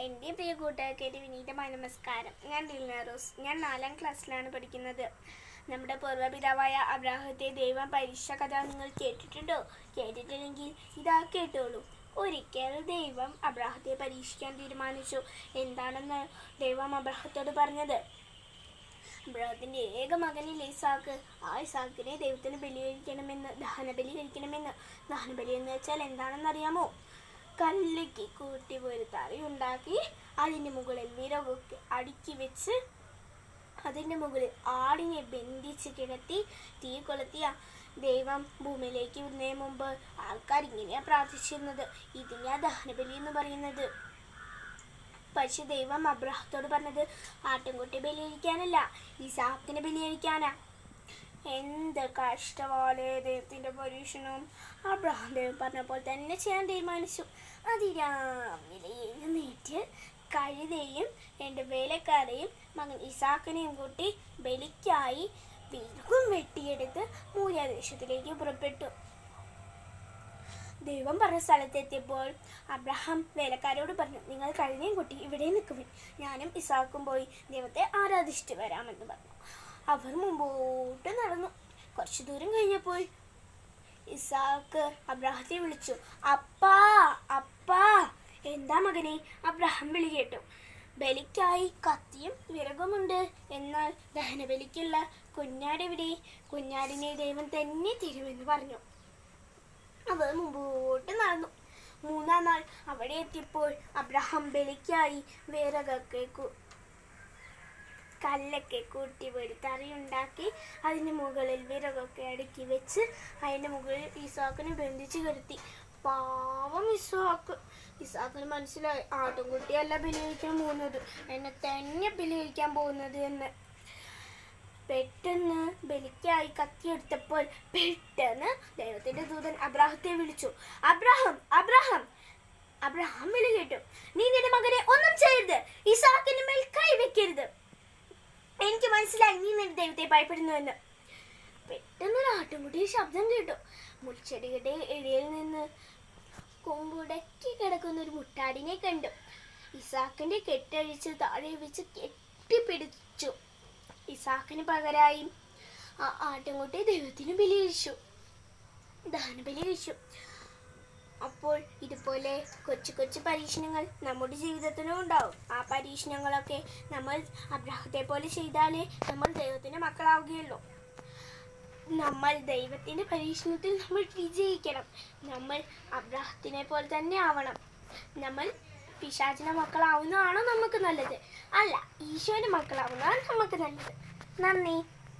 എൻ്റെ പ്രിയ കൂട്ടുകാർക്ക് വിനീതമായ നമസ്കാരം. ഞാൻ ദിൽന റോസ്. ഞാൻ 4ാം ക്ലാസ്സിലാണ് പഠിക്കുന്നത്. നമ്മുടെ പൂർവ്വപിതാവായ അബ്രാഹത്തെ ദൈവം പരീക്ഷ കഥ നിങ്ങൾ കേട്ടിട്ടുണ്ടോ? കേട്ടിട്ടില്ലെങ്കിൽ ഇതാ കേട്ടോളൂ. ഒരിക്കൽ ദൈവം അബ്രാഹത്തെ പരീക്ഷിക്കാൻ തീരുമാനിച്ചു. എന്താണെന്ന് ദൈവം അബ്രാഹത്തോട് പറഞ്ഞത്? അബ്രാഹത്തിൻ്റെ ഏക മകനില്ലേ ഇസാക്ക്, ആ ഇസാക്കിനെ ദൈവത്തിന് ദഹനബലി കഴിക്കണമെന്ന്. ദഹനബലി എന്ന് വെച്ചാൽ എന്താണെന്നറിയാമോ? കല്ലിക്ക് കൂട്ടി ഒരു തറി ഉണ്ടാക്കി അതിൻ്റെ മുകളിൽ വിറകൊക്കെ അടുക്കി വെച്ച് അതിൻ്റെ മുകളിൽ ആടിനെ ബന്ധിച്ച് കിടത്തി തീ കൊളുത്തിയ ദൈവം ഭൂമിയിലേക്ക് വരുന്നതിന് മുമ്പ് ആൾക്കാർ ഇങ്ങനെയാണ് പ്രാർത്ഥിച്ചിരുന്നത്. ഇതിനെയാ ദഹനബലി എന്ന് പറയുന്നത്. പക്ഷെ ദൈവം അബ്രാഹത്തോട് പറഞ്ഞത് ആട്ടിൻകുട്ടി ബലിയഴിക്കാനല്ല, ഇസാക്കിനെ ബലിയഴിക്കാനാ. എന്ത് കഷ്ടമാണ് ദൈവത്തിൻ്റെ പരീക്ഷണം. അബ്രാഹാം ദൈവം പറഞ്ഞപ്പോൾ തന്നെ ചെയ്യാൻ തീരുമാനിച്ചു. അതിരാവിലെ എഴുന്നേറ്റ് കഴുതയും എൻ്റെ വേലക്കാരെയും മകൻ ഇസാക്കിനെയും കൂട്ടി ബലിക്കായി വിറകും വെട്ടിയെടുത്ത് മോരിയ ദേശത്തിലേക്ക് പുറപ്പെട്ടു. ദൈവം പറഞ്ഞ സ്ഥലത്തെത്തിയപ്പോൾ അബ്രഹാം വേലക്കാരോട് പറഞ്ഞു, നിങ്ങൾ കഴുതയും കൂട്ടി ഇവിടെ നിൽക്കുവിൻ, ഞാനും ഇസാക്കും പോയി ദൈവത്തെ ആരാധിച്ചിട്ട് വരാമെന്ന് പറഞ്ഞു. അവർ മുമ്പോട്ട് നടന്നു. കുറച്ചു ദൂരം കഴിഞ്ഞപ്പോൾ ഇസാക്ക് അബ്രാഹത്തെ വിളിച്ചു. അപ്പാ അപ്പാ. എന്താ മകനെ? അബ്രാഹാം വിളി കേട്ടു. ബലിക്കായി കത്തിയും വിറകുമുണ്ട്, എന്നാൽ ദഹനബലിക്കുള്ള കുഞ്ഞാടെവിടെ? കുഞ്ഞാടിനെ ദൈവം തന്നെ തരുമെന്ന് പറഞ്ഞു. അവർ മുമ്പോട്ട് നടന്നു. 3-ാം നാൾ അവിടെ എത്തിയപ്പോൾ അബ്രാഹാം ബലിക്കായി കല്ലൊക്കെ കൂട്ടി ഒരു തറിയുണ്ടാക്കി അതിന് മുകളിൽ വിറകൊക്കെ അടുക്കി വെച്ച് അതിൻ്റെ മുകളിൽ ഇസാക്കിനെ ബന്ധിച്ച് കിടത്തി. പാവം ഇസാക്കിന് മനസ്സിലായി, ആട്ടുംകുട്ടിയല്ല ബലികഴിക്കാൻ പോകുന്നത്, എന്നെ തന്നെ ബലികഴിക്കാൻ പോകുന്നത് എന്ന്. പെട്ടെന്ന് ബലിക്കായി കത്തിയെടുത്തപ്പോൾ പെട്ടെന്ന് ദൈവത്തിന്റെ ദൂതൻ അബ്രാഹത്തെ വിളിച്ചു. Abraham Abraham. അബ്രാഹാം വിളി കേട്ടു. നീ നിന്റെ മകനെ ഒന്നും ചെയ്യരുത്, ഇസാക്കിന്റെ മേൽ കൈവെക്കരുത്. എനിക്ക് മനസ്സിലായി നീ നിന്റെ ദൈവത്തെ ഭയപ്പെടുന്നുവെന്ന്. പെട്ടെന്നൊരു ആട്ടുംകുട്ടിയുടെ ശബ്ദം കേട്ടു. മുൾച്ചെടിയുടെ ഇടയിൽ നിന്ന് കൊമ്പുടക്കി കിടക്കുന്ന ഒരു മുട്ടാടിനെ കണ്ടു. ഇസാക്കിന്റെ കെട്ടഴിച്ച് താഴെ വെച്ച് കെട്ടിപ്പിടിച്ചു. ഇസാക്കിന് പകരമായി ആ ആട്ടുംകുട്ടി ദൈവത്തിന് ദഹനബലി കഴിച്ചു. അപ്പോൾ ഇതുപോലെ കൊച്ചു കൊച്ചു പരീക്ഷണങ്ങൾ നമ്മുടെ ജീവിതത്തിലും ഉണ്ടാവും. ആ പരീക്ഷണങ്ങളൊക്കെ നമ്മൾ അബ്രാഹത്തെ പോലെ ചെയ്താലേ നമ്മൾ ദൈവത്തിൻ്റെ മക്കളാവുകയുള്ളൂ. നമ്മൾ ദൈവത്തിൻ്റെ പരീക്ഷണത്തിൽ നമ്മൾ വിജയിക്കണം. നമ്മൾ അബ്രാഹത്തിനെ പോലെ തന്നെ ആവണം. നമ്മൾ പിശാചിന്റെ മക്കളാവുന്നതാണോ നമുക്ക് നല്ലത്? അല്ല, ഈശോയുടെ മക്കളാവുന്നതാണ് നമുക്ക് നല്ലത്. നന്ദി.